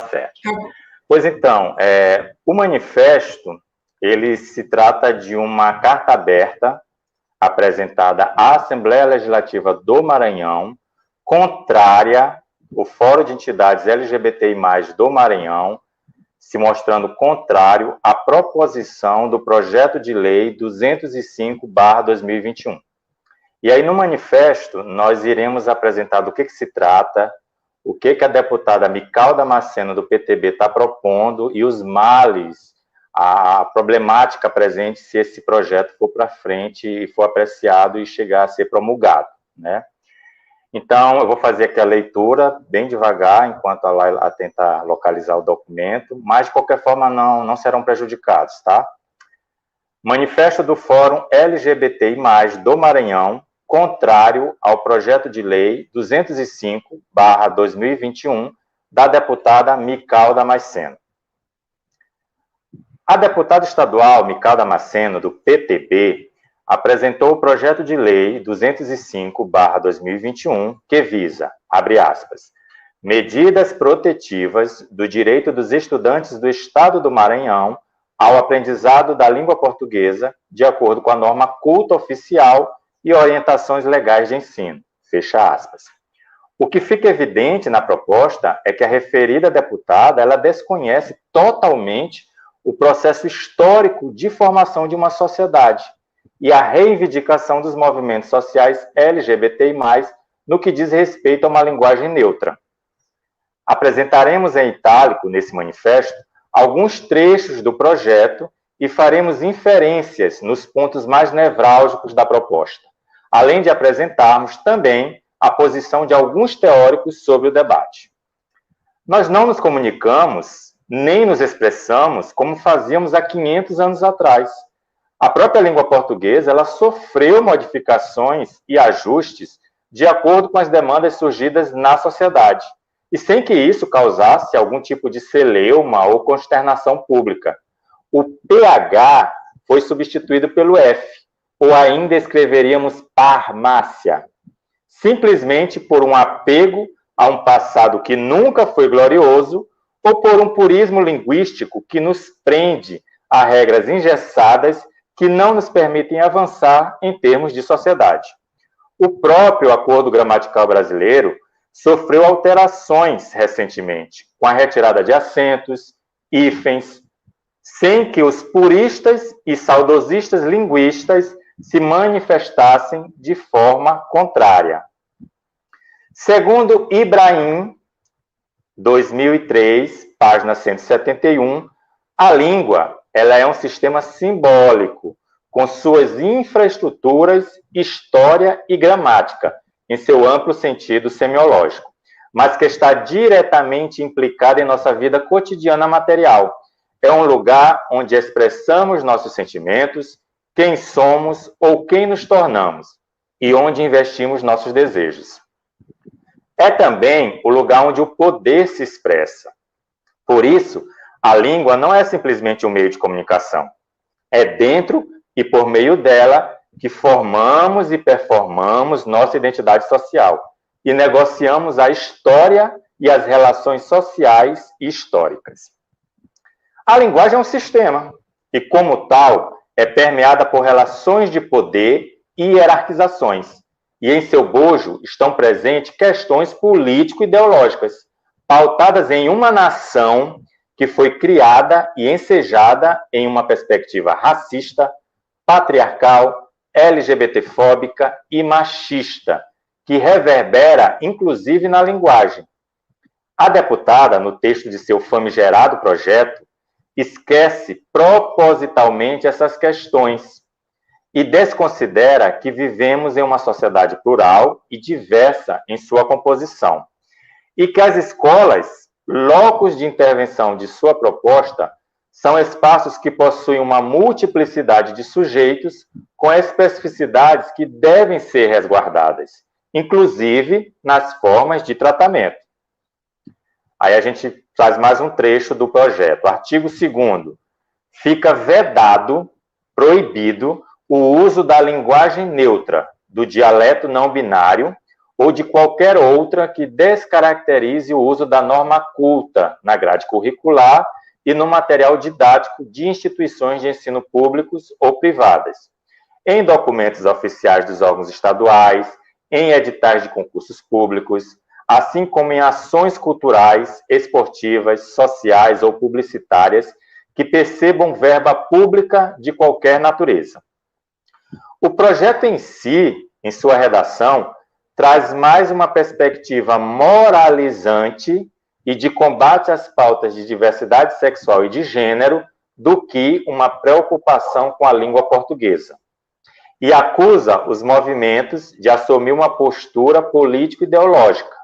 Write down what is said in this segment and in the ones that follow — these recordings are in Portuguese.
certo. Pois então, o manifesto, ele se trata de uma carta aberta apresentada à Assembleia Legislativa do Maranhão, contrária ao Fórum de Entidades LGBTI+, do Maranhão, se mostrando contrário à proposição do projeto de lei 205/2021. E aí, no manifesto, nós iremos apresentar do que se trata, o que a deputada Mical Damasceno, do PTB, está propondo e os males, a problemática presente se esse projeto for para frente e for apreciado e chegar a ser promulgado, né? Então, eu vou fazer aqui a leitura bem devagar, enquanto a Laila tenta localizar o documento, mas, de qualquer forma, não serão prejudicados, tá? Manifesto do Fórum LGBTI+, do Maranhão, contrário ao projeto de lei 205/2021, da deputada Mical Damasceno. A deputada estadual Mical Damasceno, do PTB, apresentou o projeto de lei 205/2021, que visa, abre aspas, medidas protetivas do direito dos estudantes do Estado do Maranhão ao aprendizado da língua portuguesa, de acordo com a norma culta oficial e orientações legais de ensino, fecha aspas. O que fica evidente na proposta é que a referida deputada, ela desconhece totalmente o processo histórico de formação de uma sociedade e a reivindicação dos movimentos sociais LGBTI+, no que diz respeito a uma linguagem neutra. Apresentaremos em itálico, nesse manifesto, alguns trechos do projeto e faremos inferências nos pontos mais nevrálgicos da proposta, além de apresentarmos também a posição de alguns teóricos sobre o debate. Nós não nos comunicamos nem nos expressamos como fazíamos há 500 anos atrás. A própria língua portuguesa, ela sofreu modificações e ajustes de acordo com as demandas surgidas na sociedade, e sem que isso causasse algum tipo de celeuma ou consternação pública. O PH foi substituído pelo F, ou ainda escreveríamos farmácia, simplesmente por um apego a um passado que nunca foi glorioso, ou por um purismo linguístico que nos prende a regras engessadas que não nos permitem avançar em termos de sociedade. O próprio Acordo Gramatical Brasileiro sofreu alterações recentemente, com a retirada de acentos, hífens, sem que os puristas e saudosistas linguistas se manifestassem de forma contrária. Segundo Ibrahim, 2003, página 171, a língua, ela é um sistema simbólico, com suas infraestruturas, história e gramática, em seu amplo sentido semiológico, mas que está diretamente implicada em nossa vida cotidiana material. É um lugar onde expressamos nossos sentimentos, quem somos ou quem nos tornamos, e onde investimos nossos desejos. É também o lugar onde o poder se expressa. Por isso, a língua não é simplesmente um meio de comunicação. É dentro e por meio dela que formamos e performamos nossa identidade social e negociamos a história e as relações sociais e históricas. A linguagem é um sistema e, como tal, é permeada por relações de poder e hierarquizações. E em seu bojo estão presentes questões político-ideológicas, pautadas em uma nação que foi criada e ensejada em uma perspectiva racista, patriarcal, LGBTfóbica e machista, que reverbera, inclusive, na linguagem. A deputada, no texto de seu famigerado projeto, esquece propositalmente essas questões e desconsidera que vivemos em uma sociedade plural e diversa em sua composição, e que as escolas, locos de intervenção de sua proposta, são espaços que possuem uma multiplicidade de sujeitos com especificidades que devem ser resguardadas, inclusive nas formas de tratamento. Aí a gente traz mais um trecho do projeto. Artigo 2º. Fica vedado, proibido, o uso da linguagem neutra, do dialeto não binário ou de qualquer outra que descaracterize o uso da norma culta na grade curricular e no material didático de instituições de ensino públicos ou privadas, em documentos oficiais dos órgãos estaduais, em editais de concursos públicos, assim como em ações culturais, esportivas, sociais ou publicitárias que percebam verba pública de qualquer natureza. O projeto em si, em sua redação, traz mais uma perspectiva moralizante e de combate às pautas de diversidade sexual e de gênero do que uma preocupação com a língua portuguesa. E acusa os movimentos de assumir uma postura político-ideológica,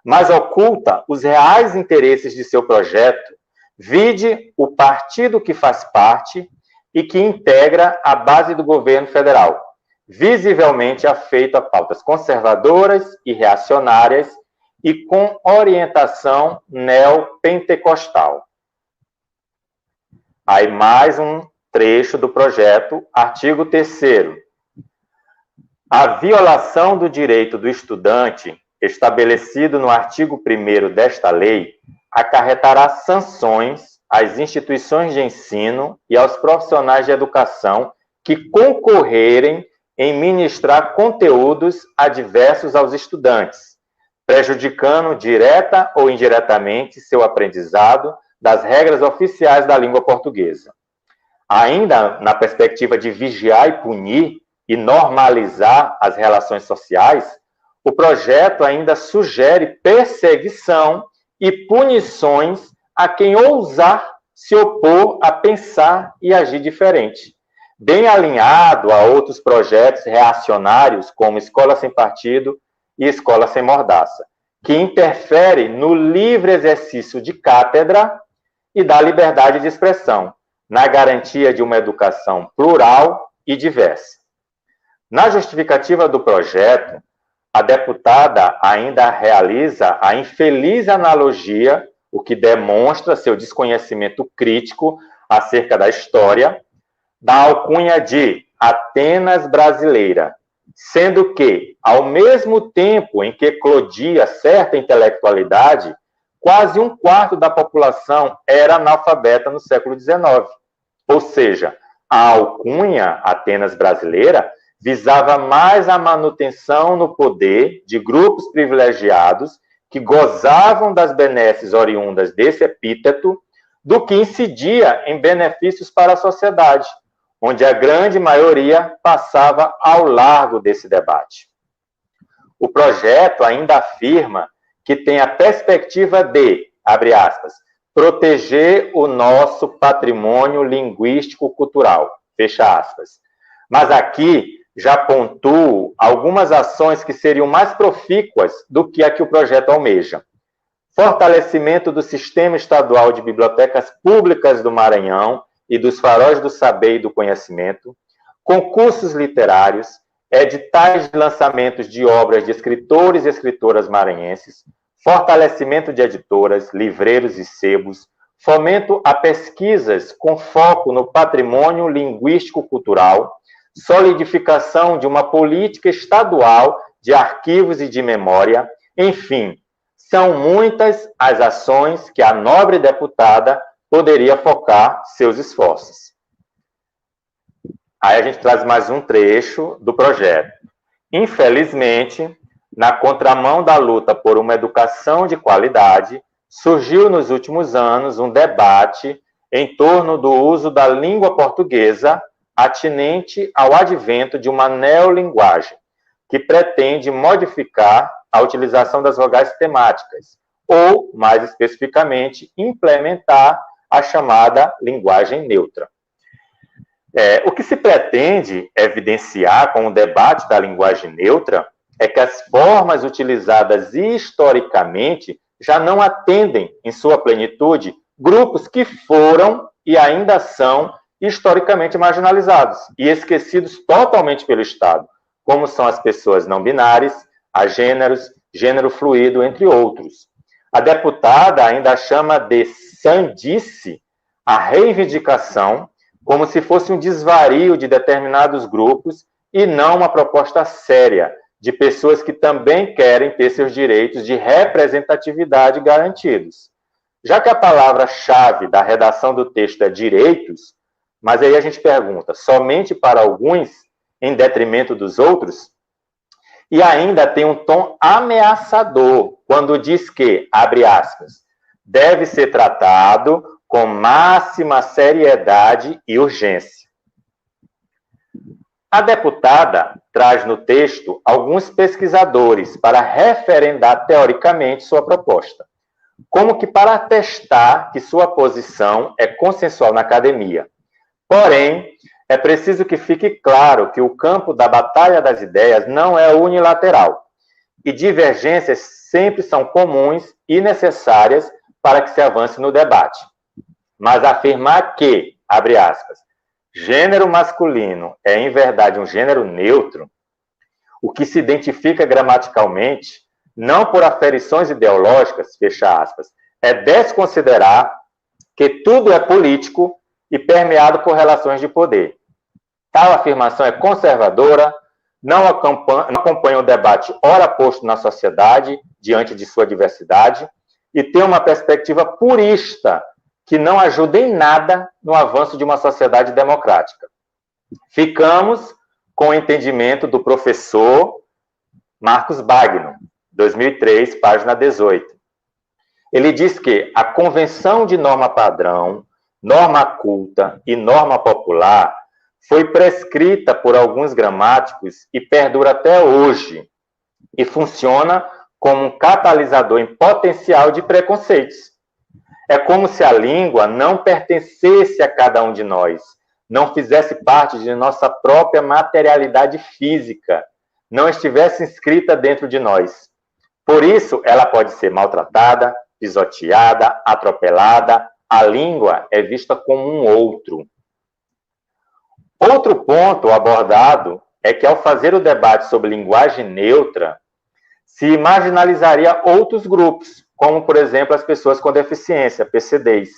mas oculta os reais interesses de seu projeto, vide o partido que faz parte e que integra a base do governo federal, visivelmente afeito a pautas conservadoras e reacionárias e com orientação neopentecostal. Aí mais um trecho do projeto, artigo 3º. A violação do direito do estudante, estabelecido no artigo 1º desta lei, acarretará sanções às instituições de ensino e aos profissionais de educação que concorrerem em ministrar conteúdos adversos aos estudantes, prejudicando direta ou indiretamente seu aprendizado das regras oficiais da língua portuguesa. Ainda na perspectiva de vigiar e punir e normalizar as relações sociais, o projeto ainda sugere perseguição e punições a quem ousar se opor a pensar e agir diferente, bem alinhado a outros projetos reacionários, como Escola Sem Partido e Escola Sem Mordaça, que interfere no livre exercício de cátedra e da liberdade de expressão, na garantia de uma educação plural e diversa. Na justificativa do projeto, a deputada ainda realiza a infeliz analogia, o que demonstra seu desconhecimento crítico acerca da história, da alcunha de Atenas brasileira, sendo que, ao mesmo tempo em que eclodia certa intelectualidade, quase 1/4 da população era analfabeta no século XIX. Ou seja, a alcunha Atenas brasileira visava mais a manutenção no poder de grupos privilegiados que gozavam das benesses oriundas desse epíteto do que incidia em benefícios para a sociedade, onde a grande maioria passava ao largo desse debate. O projeto ainda afirma que tem a perspectiva de, abre aspas, proteger o nosso patrimônio linguístico-cultural, fecha aspas. Mas aqui já pontuo algumas ações que seriam mais profícuas do que a que o projeto almeja. Fortalecimento do Sistema Estadual de Bibliotecas Públicas do Maranhão e dos Faróis do Saber e do Conhecimento, concursos literários, editais de lançamentos de obras de escritores e escritoras maranhenses, fortalecimento de editoras, livreiros e sebos, fomento a pesquisas com foco no patrimônio linguístico-cultural, solidificação de uma política estadual de arquivos e de memória, enfim, são muitas as ações que a nobre deputada poderia focar seus esforços. Aí a gente traz mais um trecho do projeto. Infelizmente, na contramão da luta por uma educação de qualidade, surgiu nos últimos anos um debate em torno do uso da língua portuguesa atinente ao advento de uma neolinguagem, que pretende modificar a utilização das vogais temáticas, ou, mais especificamente, implementar a chamada linguagem neutra. O que se pretende evidenciar com o debate da linguagem neutra é que as formas utilizadas historicamente já não atendem, em sua plenitude, grupos que foram e ainda são historicamente marginalizados e esquecidos totalmente pelo Estado, como são as pessoas não binárias, agêneros, gênero fluido, entre outros. A deputada ainda chama de sandice a reivindicação como se fosse um desvario de determinados grupos e não uma proposta séria de pessoas que também querem ter seus direitos de representatividade garantidos. Já que a palavra-chave da redação do texto é direitos, mas aí a gente pergunta, somente para alguns, em detrimento dos outros? E ainda tem um tom ameaçador, quando diz que, abre aspas, deve ser tratado com máxima seriedade e urgência. A deputada traz no texto alguns pesquisadores para referendar teoricamente sua proposta, como que para atestar que sua posição é consensual na academia. Porém, é preciso que fique claro que o campo da batalha das ideias não é unilateral, e divergências sempre são comuns e necessárias para que se avance no debate. Mas afirmar que, abre aspas, gênero masculino é, em verdade, um gênero neutro, o que se identifica gramaticalmente, não por aferições ideológicas, fecha aspas, é desconsiderar que tudo é político e permeado por relações de poder. Tal afirmação é conservadora, não acompanha o debate ora posto na sociedade, diante de sua diversidade, e tem uma perspectiva purista, que não ajuda em nada no avanço de uma sociedade democrática. Ficamos com o entendimento do professor Marcos Bagno, 2003, página 18. Ele diz que a convenção de norma padrão, norma culta e norma popular foi prescrita por alguns gramáticos e perdura até hoje, e funciona como um catalisador em potencial de preconceitos. É como se a língua não pertencesse a cada um de nós, não fizesse parte de nossa própria materialidade física, não estivesse inscrita dentro de nós. Por isso, ela pode ser maltratada, pisoteada, atropelada. A língua é vista como um outro. Outro ponto abordado é que, ao fazer o debate sobre linguagem neutra, se marginalizaria outros grupos, como, por exemplo, as pessoas com deficiência, PCDs.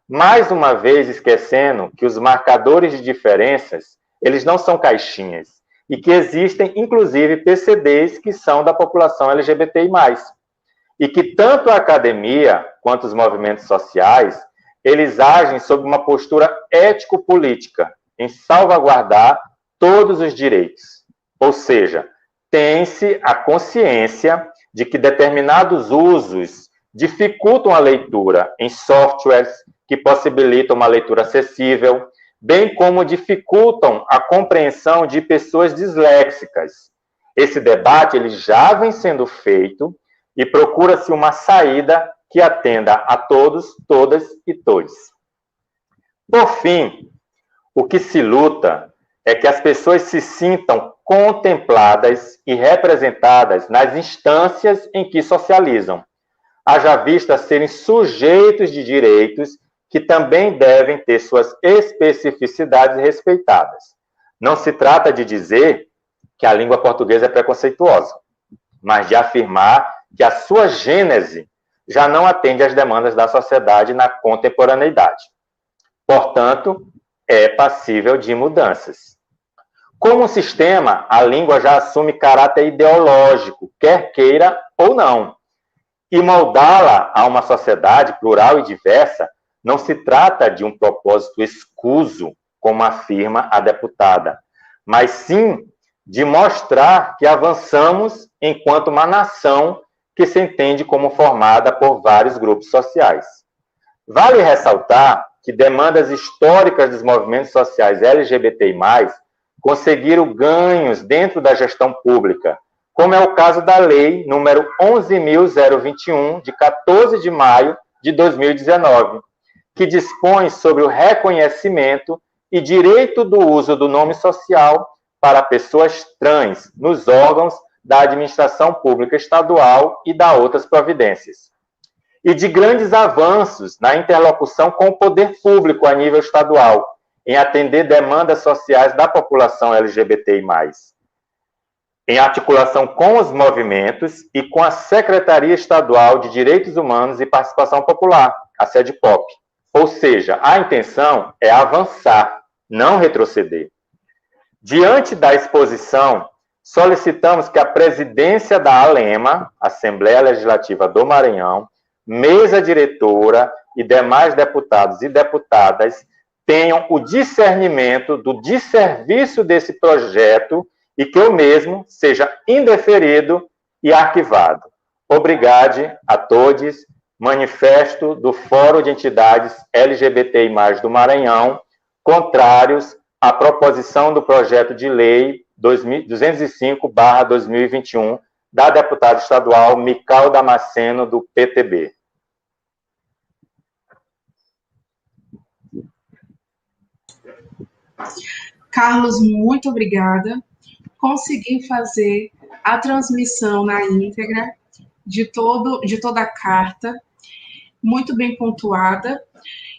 Mais uma vez esquecendo que os marcadores de diferenças, eles não são caixinhas, e que existem, inclusive, PCDs que são da população LGBTI+, e que tanto a academia quanto os movimentos sociais, eles agem sob uma postura ético-política, em salvaguardar todos os direitos. Ou seja, tem-se a consciência de que determinados usos dificultam a leitura em softwares que possibilitam uma leitura acessível, bem como dificultam a compreensão de pessoas disléxicas. Esse debate ele já vem sendo feito e procura-se uma saída que atenda a todos, todas e todes. Por fim, o que se luta é que as pessoas se sintam contempladas e representadas nas instâncias em que socializam, haja vista serem sujeitos de direitos que também devem ter suas especificidades respeitadas. Não se trata de dizer que a língua portuguesa é preconceituosa, mas de afirmar que a sua gênese já não atende às demandas da sociedade na contemporaneidade. Portanto, é passível de mudanças. Como sistema, a língua já assume caráter ideológico, quer queira ou não. E moldá-la a uma sociedade plural e diversa não se trata de um propósito escuso, como afirma a deputada, mas sim de mostrar que avançamos enquanto uma nação que se entende como formada por vários grupos sociais. Vale ressaltar que demandas históricas dos movimentos sociais LGBTI+, conseguiram ganhos dentro da gestão pública, como é o caso da Lei número 11.021, de 14 de maio de 2019, que dispõe sobre o reconhecimento e direito do uso do nome social para pessoas trans nos órgãos da administração pública estadual e da outras providências. E de grandes avanços na interlocução com o poder público a nível estadual, em atender demandas sociais da população LGBTI+, em articulação com os movimentos e com a Secretaria Estadual de Direitos Humanos e Participação Popular, a SEDPOP. Ou seja, a intenção é avançar, não retroceder. Diante da exposição, solicitamos que a presidência da ALEMA, Assembleia Legislativa do Maranhão, mesa diretora e demais deputados e deputadas tenham o discernimento do desserviço desse projeto e que o mesmo seja indeferido e arquivado. Obrigado a todos. Manifesto do Fórum de Entidades LGBTI+, do Maranhão, contrários à proposição do projeto de lei 205/2021 da deputada estadual Mical Damasceno, do PTB. Carlos, muito obrigada. Consegui fazer a transmissão na íntegra de toda a carta, muito bem pontuada,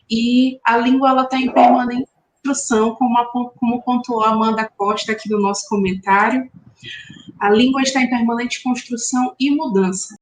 e a língua está em permanente construção, como pontuou a Amanda Costa aqui no nosso comentário. A língua está em permanente construção e mudança.